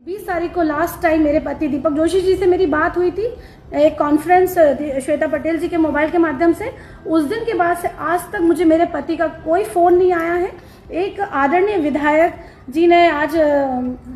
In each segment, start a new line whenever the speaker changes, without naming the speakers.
20 तारीख को last time मेरे पति दीपक जोशी जी से मेरी बात हुई थी, एक कॉन्फ्रेंस श्वेता पटेल जी के मोबाइल के माध्यम से। उस दिन के बाद से आज तक मुझे मेरे पति का कोई फ़ोन नहीं आया है। एक आदरणीय विधायक जी ने आज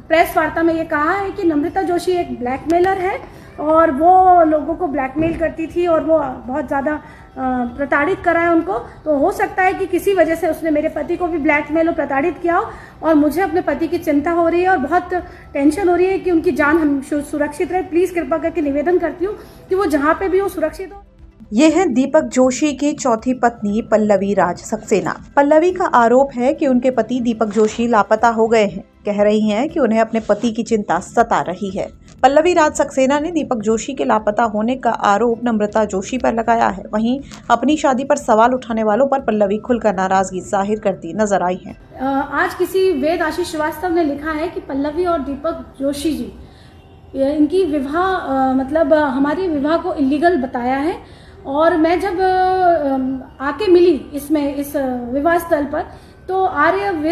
प्रेस वार्ता में ये कहा है कि नम्रता जोशी एक ब्लैकमेलर है और वो लोगों को ब्लैकमेल करती थी और वो बहुत ज़्यादा प्रताड़ित करा है उनको। तो हो सकता है कि किसी वजह से उसने मेरे पति को भी ब्लैकमेल और प्रताड़ित किया हो, और मुझे अपने पति की चिंता हो रही है और बहुत टेंशन हो रही है कि उनकी जान हम सुरक्षित रहे। प्लीज़ कृपा करके निवेदन करती हूँ कि वो जहाँ पे भी हो सुरक्षित हो।
ये है दीपक जोशी की चौथी पत्नी पल्लवी राज सक्सेना। पल्लवी का आरोप है कि उनके पति दीपक जोशी लापता हो गए हैं। कह रही हैं कि उन्हें अपने पति की चिंता सता रही है। पल्लवी राज सक्सेना ने दीपक जोशी के लापता होने का आरोप नम्रता जोशी पर लगाया है। वहीं अपनी शादी पर सवाल उठाने वालों पर पल्लवी खुलकर नाराजगी जाहिर करती नजर आई है।
आज किसी वेद आशीष श्रीवास्तव ने लिखा है कि पल्लवी और दीपक जोशी जी, इनकी विवाह मतलब हमारी विवाह को इलीगल बताया है। और मैं जब आके मिली इस विवाह स्थल पर, तो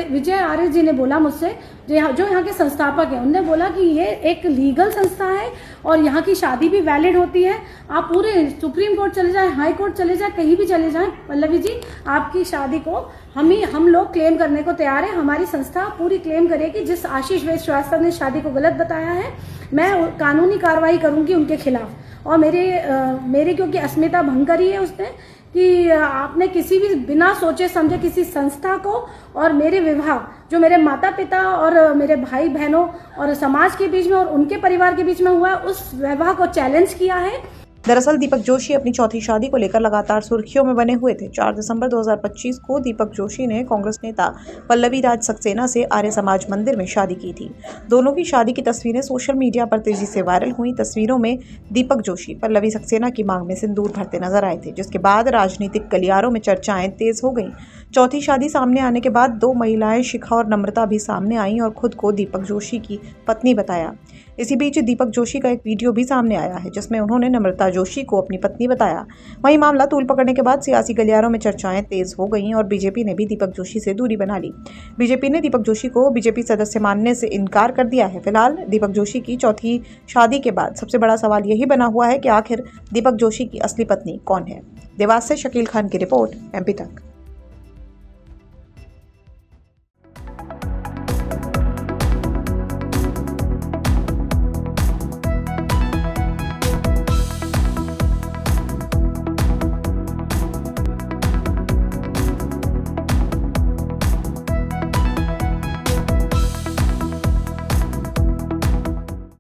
विजय आर्य जी ने बोला मुझसे, जो यहाँ के संस्थापक हैं, उन्होंने बोला कि ये एक लीगल संस्था है और यहाँ की शादी भी वैलिड होती है। आप पूरे सुप्रीम कोर्ट चले जाएं, हाई कोर्ट चले जाएं, कहीं भी चले जाएं, पल्लवी जी आपकी शादी को हम लोग क्लेम करने को तैयार है। हमारी संस्था पूरी क्लेम करेगी। जिस आशीष वेद श्रीवास्तव ने शादी को गलत बताया है, मैं कानूनी कार्रवाई करूंगी उनके खिलाफ। और मेरे क्योंकि अस्मिता भंग करी है उसने, कि आपने किसी भी बिना सोचे समझे किसी संस्था को और मेरे विवाह, जो मेरे माता पिता और मेरे भाई बहनों और समाज के बीच में और उनके परिवार के बीच में हुआ है, उस विवाह को चैलेंज किया है।
दरअसल दीपक जोशी अपनी चौथी शादी को लेकर लगातार सुर्खियों में बने हुए थे। 4 दिसंबर 2025 को दीपक जोशी ने कांग्रेस नेता पल्लवी राज सक्सेना से आर्य समाज मंदिर में शादी की थी। दोनों की शादी की तस्वीरें सोशल मीडिया पर तेजी से वायरल हुई। तस्वीरों में दीपक जोशी पल्लवी सक्सेना की मांग में सिंदूर भरते नजर आए थे, जिसके बाद राजनीतिक गलियारों में चर्चाएं तेज हो गईं। चौथी शादी सामने आने के बाद 2 महिलाएं शिखा और नम्रता भी सामने आईं और खुद को दीपक जोशी की पत्नी बताया। इसी बीच दीपक जोशी का एक वीडियो भी सामने आया है, जिसमें उन्होंने नम्रता जोशी को अपनी पत्नी बताया। वहीं मामला तूल पकड़ने के बाद सियासी गलियारों में चर्चाएं तेज हो गईं और बीजेपी ने भी दीपक जोशी से दूरी बना ली। बीजेपी ने दीपक जोशी को बीजेपी सदस्य मानने से इनकार कर दिया है। फिलहाल दीपक जोशी की चौथी शादी के बाद सबसे बड़ा सवाल यही बना हुआ है कि आखिर दीपक जोशी की असली पत्नी कौन है। देवास से शकील खान की रिपोर्ट, MP तक।